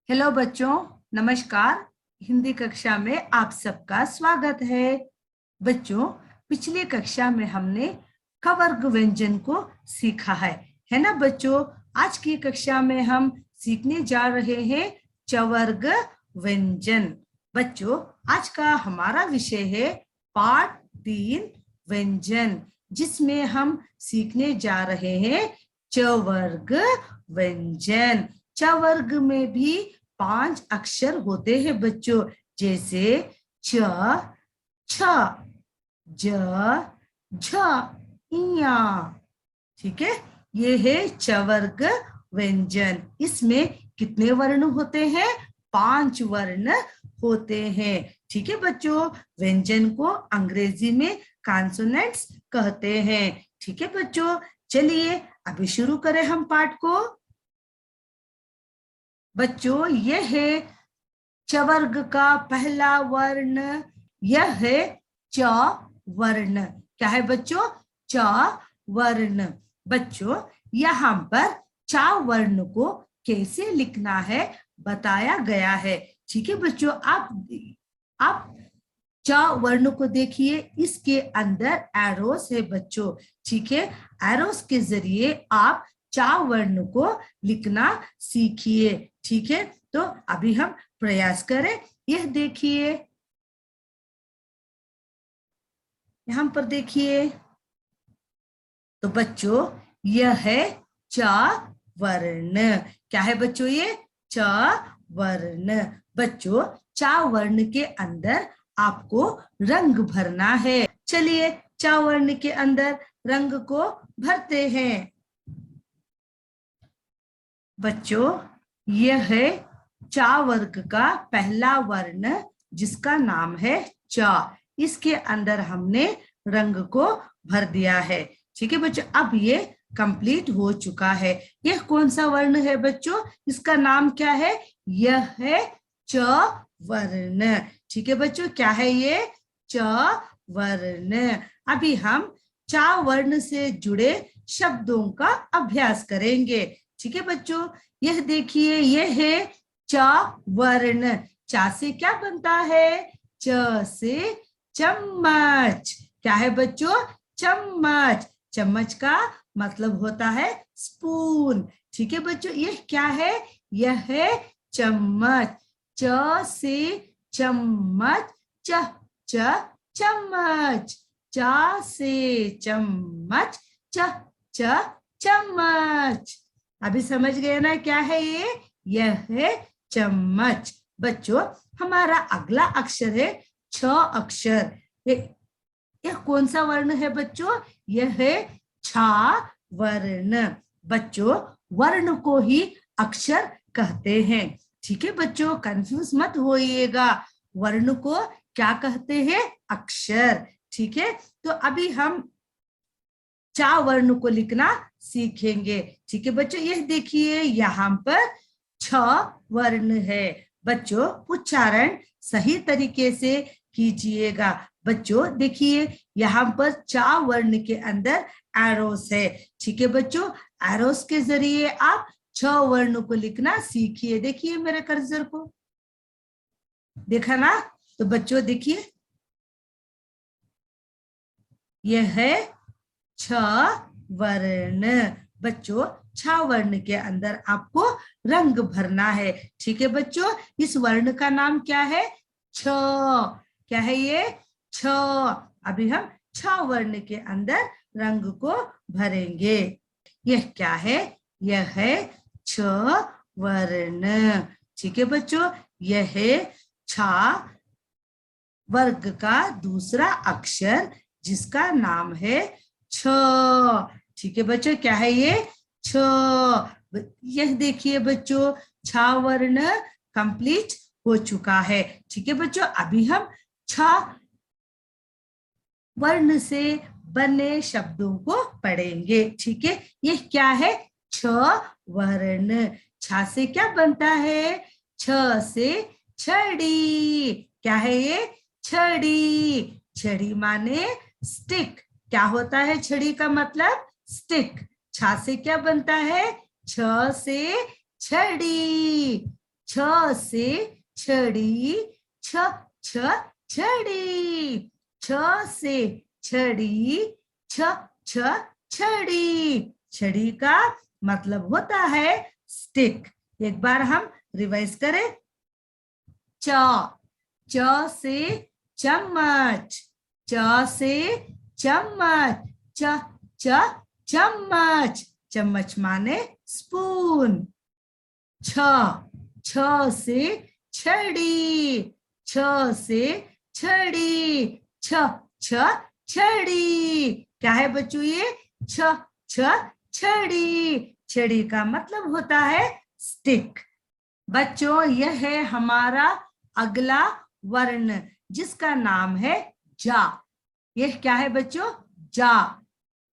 Hello बच्चों, नमस्कार। हिंदी कक्षा में आप सबका स्वागत है। बच्चों, पिछली कक्षा में हमने क वर्ग व्यंजन को सीखा है ना बच्चों। आज की कक्षा में हम सीखने जा रहे हैं च वर्ग व्यंजन। बच्चों, आज का हमारा विषय है पाठ 3 व्यंजन, जिसमें हम सीखने जा रहे हैं च वर्ग व्यंजन। च वर्ग में भी 5 अक्षर होते हैं बच्चों, जैसे च, छ, ज, झ, इया। ठीक है, ये है च वर्ग व्यंजन। इसमें कितने वर्ण होते हैं? 5 वर्ण होते हैं। ठीक है बच्चों, व्यंजन को अंग्रेजी में कॉन्सोनेंट्स कहते हैं। ठीक है बच्चों, चलिए अभी शुरू करें हम पाठ को। बच्चों, यह है च वर्ग का पहला वर्ण, यह है च वर्ण। क्या है बच्चों? च वर्ण। बच्चों, यहाँ पर च वर्ण को कैसे लिखना है बताया गया है। ठीक है बच्चों, आप च वर्ण को देखिए, इसके अंदर एरोस है बच्चों। ठीक है, एरोस के जरिए आप च वर्ण को लिखना सीखिए। ठीक है, तो अभी हम प्रयास करें। यह देखिए, यहां पर देखिए। तो बच्चों, यह है च वर्ण। क्या है बच्चों? ये च वर्ण। बच्चों, च वर्ण के अंदर आपको रंग भरना है। चलिए च वर्ण के अंदर रंग को भरते हैं। बच्चों, यह है च वर्ग का पहला वर्ण, जिसका नाम है च। इसके अंदर हमने रंग को भर दिया है। ठीक है बच्चों, अब ये कंप्लीट हो चुका है। यह कौन सा वर्ण है बच्चों? इसका नाम क्या है? यह है च वर्ण। ठीक है बच्चों, क्या है ये? च वर्ण। अभी हम च वर्ण से जुड़े शब्दों का अभ्यास करेंगे। ठीक है बच्चों, यह देखिए, यह है च वर्ण। चा से क्या बनता है? च से चम्मच। क्या है बच्चों? चम्मच। चम्मच का मतलब होता है स्पून। ठीक है बच्चों, यह क्या है? यह है चम्मच। च से चम्मच, च च चम्मच। च से चम्मच, च च चम्मच। अभी समझ गए ना क्या है ये? यह है चम्मच। बच्चों, हमारा अगला अक्षर है छ अक्षर। यह कौन सा वर्ण है बच्चों? यह है छा वर्ण। बच्चों, वर्ण को ही अक्षर कहते हैं। ठीक है बच्चों, कंफ्यूज मत होइएगा। वर्ण को क्या कहते हैं? अक्षर। ठीक है, तो अभी हम चा वर्ण को लिखना सीखेंगे। ठीक है बच्चों, यह देखिए, यहाँ पर छ वर्ण है। बच्चों, उच्चारण सही तरीके से कीजिएगा। बच्चों देखिए, यहाँ पर चा वर्ण के अंदर एरोस है। ठीक है बच्चों, एरोस के जरिए आप छ वर्ण को लिखना सीखिए। देखिए मेरे कर्सर को, देखा ना? तो बच्चों देखिए, यह है छ वर्ण। बच्चों, छ वर्ण के अंदर आपको रंग भरना है। ठीक है बच्चों, इस वर्ण का नाम क्या है? छ। क्या है ये? छ। अभी हम छ वर्ण के अंदर रंग को भरेंगे। यह क्या है? यह है छ वर्ण। ठीक है बच्चों, यह है छा वर्ग का दूसरा अक्षर, जिसका नाम है छ। ठीक है बच्चों, क्या है ये? छ। यह देखिए बच्चों, छा वर्ण कंप्लीट हो चुका है। ठीक है बच्चों, अभी हम छ वर्ण से बने शब्दों को पढ़ेंगे। ठीक है, यह क्या है? छ वर्ण। छा से क्या बनता है? छ से छड़ी। क्या है ये? छड़ी। छड़ी माने स्टिक। क्या होता है छड़ी का मतलब? स्टिक। छा से क्या बनता है? छ से छड़ी। छ से छड़ी, छ छ छड़ी, छ से छड़ी, छ छ छड़ी। छड़ी का मतलब होता है स्टिक। एक बार हम रिवाइज करें। च, च से चम्मच, च से चम्मच, च च चम्मच, चम्मच माने स्पून। छ, छ से छड़ी, छ से छड़ी, छ छ छड़ी। क्या है बच्चों ये? छ छ छड़ी। छड़ी का मतलब होता है स्टिक। बच्चों यह है हमारा अगला वर्ण जिसका नाम है जा। यह क्या है बच्चों? जा,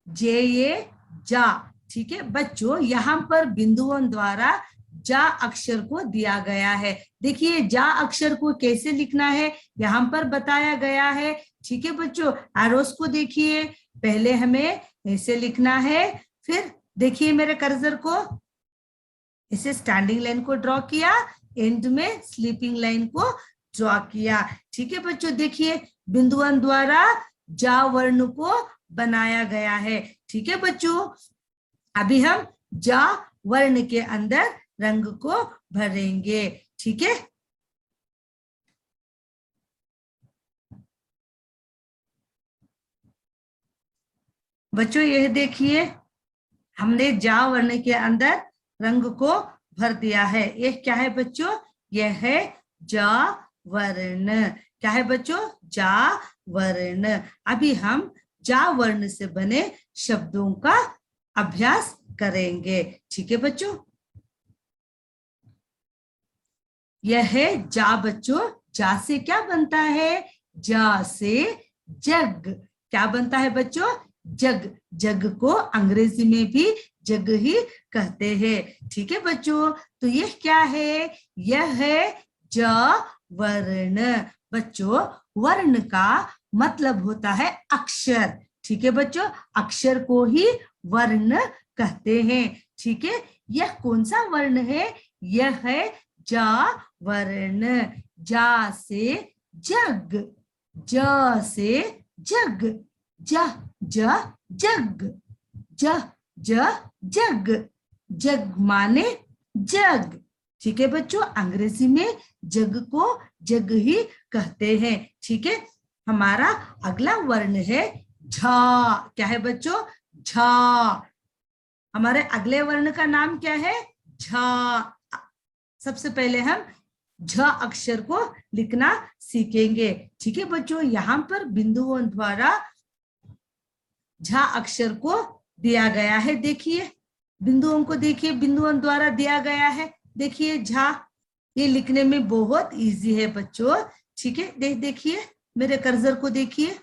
जे ये जा। ठीक है बच्चों, यहाँ पर बिंदुओं द्वारा जा अक्षर को दिया गया है। देखिए जा अक्षर को कैसे लिखना है यहाँ पर बताया गया है। ठीक है बच्चों, एरोस को देखिए, पहले हमें ऐसे लिखना है, फिर देखिए मेरे कर्सर को, इसे स्टैंडिंग लाइन को ड्रॉ किया, एंड में स्लीपिंग लाइन को ड्रॉ किया। ठीक है बच्चों, देखिए बिंदुओं द्वारा जा वर्ण को बनाया गया है। ठीक है बच्चों, अभी हम जा वर्ण के अंदर रंग को भरेंगे। ठीक है, बच्चों यह देखिए हमने जा वर्ण के अंदर रंग को भर दिया है। यह क्या है बच्चों? यह है जा वर्ण। क्या है बच्चों? जा वर्ण। अभी हम जा वर्ण से बने शब्दों का अभ्यास करेंगे। ठीक है बच्चों, यह है जा। बच्चों जा से क्या बनता है? जा से जग। क्या बनता है बच्चों? जग। जग को अंग्रेजी में भी जग ही कहते हैं। ठीक है बच्चों, तो यह क्या है? यह है जा वर्ण। बच्चों वर्ण का मतलब होता है अक्षर। ठीक है बच्चों, अक्षर को ही वर्ण कहते हैं। ठीक है, यह कौन सा वर्ण है? यह है जा वर्ण। जा से जग, ज से जग, ज ज जग, ज ज जग। जग माने जग। ठीक है बच्चों, अंग्रेजी में जग को जग ही कहते हैं। ठीक है, हमारा अगला वर्ण है झा। क्या है बच्चों? झा। हमारे अगले वर्ण का नाम क्या है? झा। सबसे पहले हम झ अक्षर को लिखना सीखेंगे। ठीक है बच्चों, यहाँ पर बिंदुओं द्वारा झ अक्षर को दिया गया है। देखिए बिंदुओं को, देखिए बिंदुओं द्वारा दिया गया है। देखिए झा, ये लिखने में बहुत इजी है बच्चों। ठीक है, देखिए मेरे कर्सर को देखिए,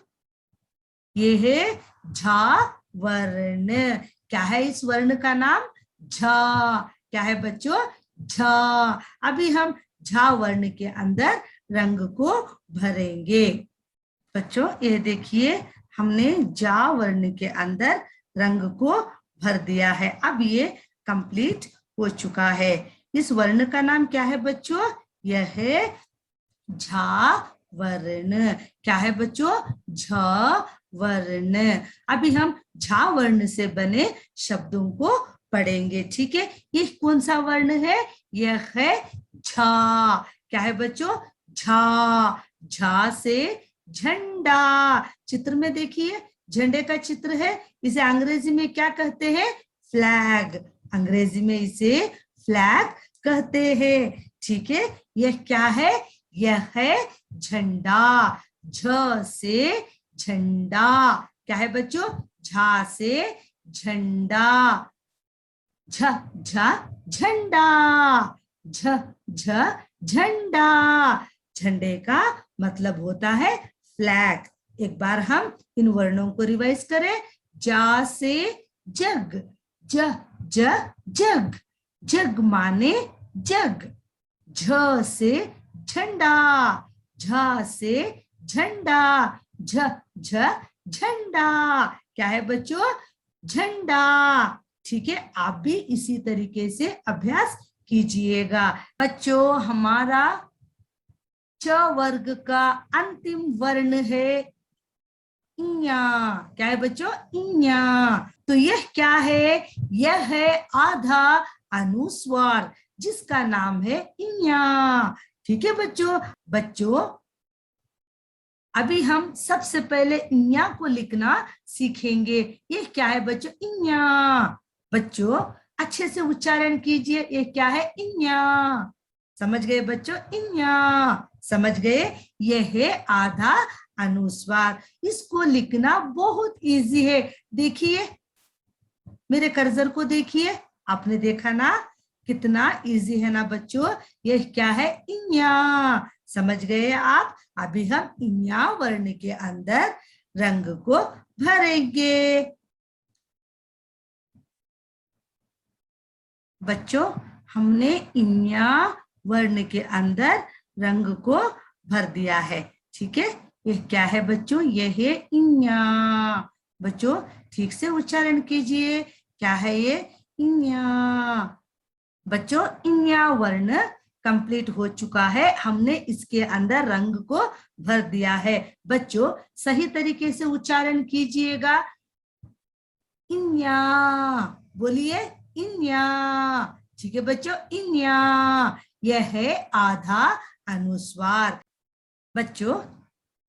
ये है झा वर्ण। क्या है इस वर्ण का नाम? झा। क्या है बच्चों? झा। अभी हम झा वर्ण के अंदर रंग को भरेंगे। बच्चों ये देखिए हमने जा वर्ण के अंदर रंग को भर दिया है। अब ये कंप्लीट हो चुका है। इस वर्ण का नाम क्या है बच्चों? यह है झा वर्ण। क्या है बच्चों? झा वर्ण। अभी हम झा वर्ण से बने शब्दों को पढ़ेंगे। ठीक है, ये कौन सा वर्ण है? यह है झा। क्या है बच्चों? झा। झा से झंडा। चित्र में देखिए झंडे का चित्र है। इसे अंग्रेजी में क्या कहते हैं? फ्लैग। अंग्रेजी में इसे फ्लैग कहते हैं। ठीक है, यह क्या है? यह है झंडा। झ से झंडा। क्या है बच्चों? झा से झंडा। झ झ झंडा, झ झ झंडा। झंडे का मतलब होता है फ्लैग। एक बार हम इन वर्णों को रिवाइज करें। जा से जग, ज ज जग, जग माने जग। झ से झंडा, झ से झंडा, झ झ झंडा। क्या है बच्चों? झंडा। ठीक है, आप भी इसी तरीके से अभ्यास कीजिएगा। बच्चों, हमारा च वर्ग का अंतिम वर्ण है इया। क्या है बच्चों? इया। तो यह क्या है? यह है आधा अनुस्वार जिसका नाम है इया। ठीक है बच्चों। बच्चों, अभी हम सबसे पहले इया को लिखना सीखेंगे। ये क्या है बच्चों? इया। बच्चों, अच्छे से उच्चारण कीजिए। ये क्या है? इया। समझ गए बच्चों? इया। समझ गए? यह है आधा अनुस्वार। इसको लिखना बहुत इजी है। देखिए, मेरे कर्सर को देखिए। आपने देखा ना कितना इजी है ना बच्चों? यह क्या है? इया। समझ गए आप? अभी हम इया वर्ण के अंदर रंग को भरेंगे। बच्चों, हमने इया वर्ण के अंदर रंग को भर दिया है। ठीक है? यह क्या है बच्चों? यह है इया। बच्चों, ठीक से उच्चारण कीजिए। क्या है ये? इया। बच्चों, इया वर्ण कंप्लीट हो चुका है। हमने इसके अंदर रंग को भर दिया है। बच्चों, सही तरीके से उच्चारण कीजिएगा। इन्या। बोलिए, इन्या। ठीक है बच्चों, इन्या। यह है आधा अनुस्वार। बच्चों,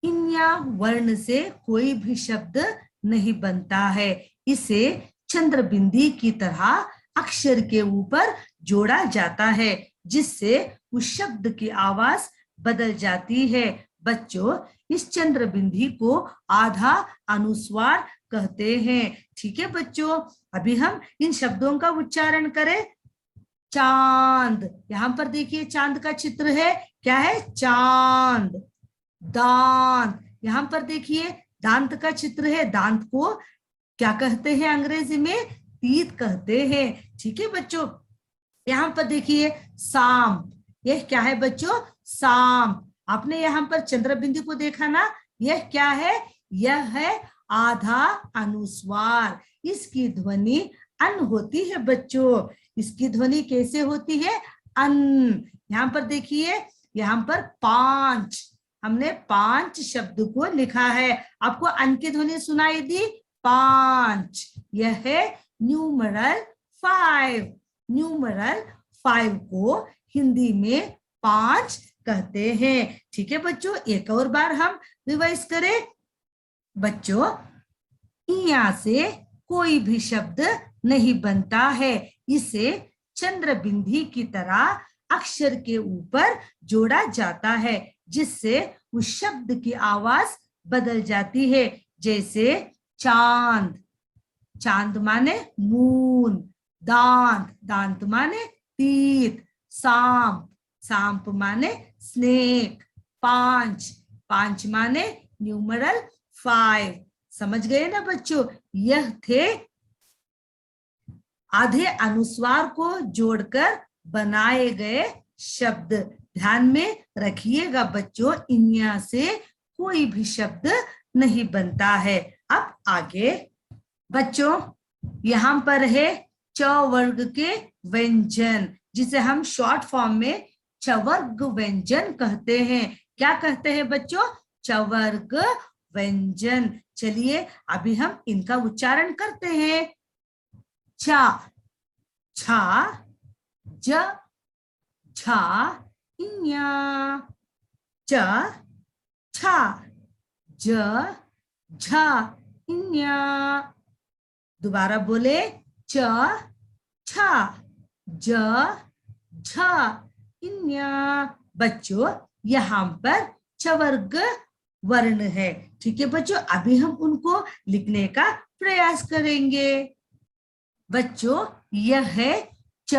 इन्या वर्ण से कोई भी शब्द नहीं बनता है। इसे चंद्र बिंदी की तरह अक्षर के ऊपर जोड़ा जाता है, जिससे उस शब्द की आवाज बदल जाती है। बच्चों, इस चंद्र बिंदी को आधा अनुस्वार कहते हैं। ठीक है बच्चों। अभी हम इन शब्दों का उच्चारण करें। चांद। यहां पर देखिए, चांद का चित्र है। क्या है? चांद। दांत। यहां पर देखिए, दांत का चित्र है। दांत को क्या कहते हैं? अंग्रेजी में तीत कहते हैं। ठीक है बच्चों। यहाँ पर देखिए, सांप। यह क्या है बच्चों? सांप। आपने यहाँ पर चंद्र बिंदु को देखा ना? यह क्या है? यह है आधा अनुस्वार। इसकी ध्वनि अन होती है बच्चों। इसकी ध्वनि कैसे होती है? अन। यहाँ पर देखिए, यहाँ पर 5, हमने 5 शब्द को लिखा है। आपको अन की ध्वनि सुनाई दी? 5। यह है न्यूमरल 5। न्यूमरल 5 को हिंदी में 5 कहते हैं। ठीक है बच्चों। एक और बार हम रिवाइज करें। बच्चों, इया से कोई भी शब्द नहीं बनता है। इसे चंद्र बिंदी की तरह अक्षर के ऊपर जोड़ा जाता है, जिससे उस शब्द की आवाज बदल जाती है। जैसे चांद। चांद माने मून। दांत। दांत माने तीत। सांप। सांप माने स्नेक। 5। 5 माने न्यूमरल 5। समझ गए ना बच्चों? यह थे आधे अनुस्वार को जोड़कर बनाए गए शब्द। ध्यान में रखिएगा बच्चों, इन्या से कोई भी शब्द नहीं बनता है। अब आगे बच्चों, यहां पर है च वर्ग के व्यंजन, जिसे हम शॉर्ट फॉर्म में चवर्ग व्यंजन कहते हैं। क्या कहते हैं बच्चों? चवर्ग व्यंजन। चलिए, अभी हम इनका उच्चारण करते हैं। चा, छा, ज, झा, इन्या। च, छा, ज, झा, इन्या। दोबारा बोले, च, छा, ज, झा, इन्या। बच्चों, यहाँ पर चवर्ग वर्ण है। ठीक है बच्चों। अभी हम उनको लिखने का प्रयास करेंगे। बच्चों, यह है च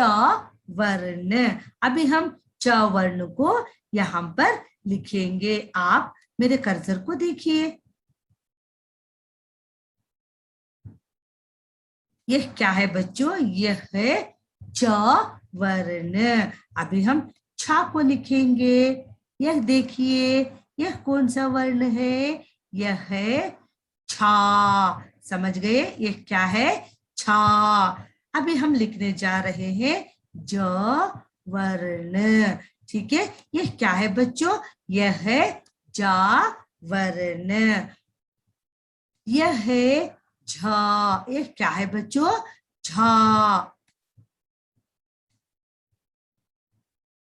वर्ण। अभी हम च वर्ण को यहाँ पर लिखेंगे। आप मेरे कर्सर को देखिए। यह क्या है बच्चों? यह है च वर्ण। अभी हम छा को लिखेंगे। यह देखिए, यह कौन सा वर्ण है? यह है छा। समझ गए? यह क्या है? छा। अभी हम लिखने जा रहे हैं ज वर्ण। ठीक है, ये क्या है बच्चों? यह है जा वर्ण। यह है झा। ये क्या है बच्चों? झा।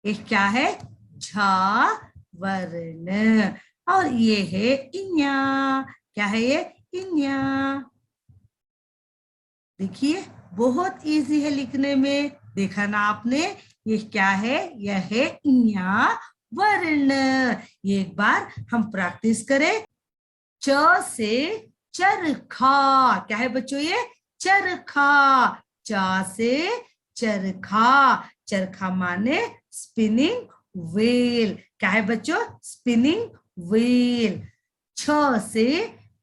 ये क्या है? झा वर्ण। और ये है इन्या। क्या है ये? इन्या। देखिए बहुत इजी है लिखने में, देखा ना आपने? ये क्या है? यह है इन्या वर्ण। ये एक बार हम प्रैक्टिस करें। च से चरखा। क्या है बच्चों? ये चरखा। च से चरखा। चरखा माने स्पिनिंग व्हील। क्या है बच्चों? Spinning wheel. छ से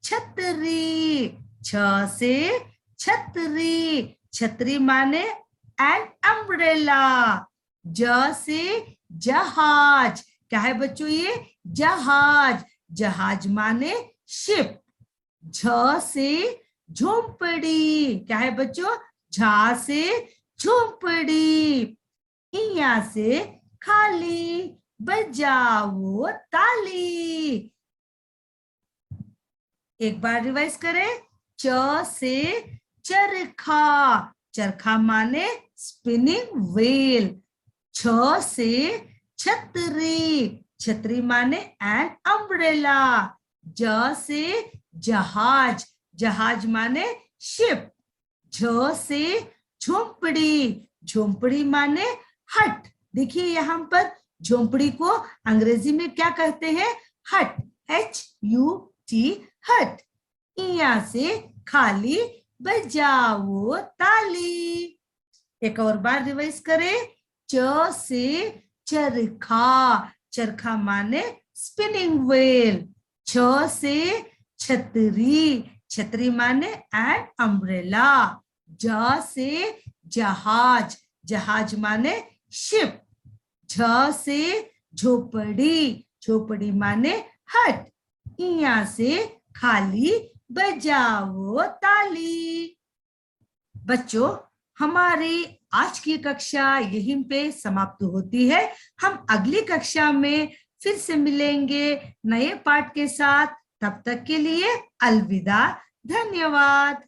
छतरी। छ से छतरी। छतरी माने एन अम्ब्रेला। ज से जहाज। क्या है बच्चों? ये जहाज। जहाज माने शिप। झ से झोंपड़ी। क्या है बच्चों? झा से झोंपड़ी। इया से खाली। बजाओ ताली। एक बार रिवाइज करें। च से चरखा। चरखा माने स्पिनिंग व्हील। छ से छतरी। छतरी माने एन अम्ब्रेला। ज से जहाज। जहाज माने शिप। झ से झोंपड़ी। झोंपड़ी माने हट। देखिए यहाँ पर झोंपड़ी को अंग्रेजी में क्या कहते हैं? हट। HUT हट। इया से खाली। बजाओ ताली। एक और बार रिवाइज करें। च से चरखा। चरखा माने स्पिनिंग व्हील। छ से छतरी। छतरी माने एन अम्ब्रेला। ज से जहाज। जहाज माने शिप। झ से झोपड़ी। झोपड़ी माने हट। इया से खाली। बजाओ ताली। बच्चों हमारी आज की कक्षा यहीं पे समाप्त होती है। हम अगली कक्षा में फिर से मिलेंगे नए पाठ के साथ। तब तक के लिए अलविदा। धन्यवाद।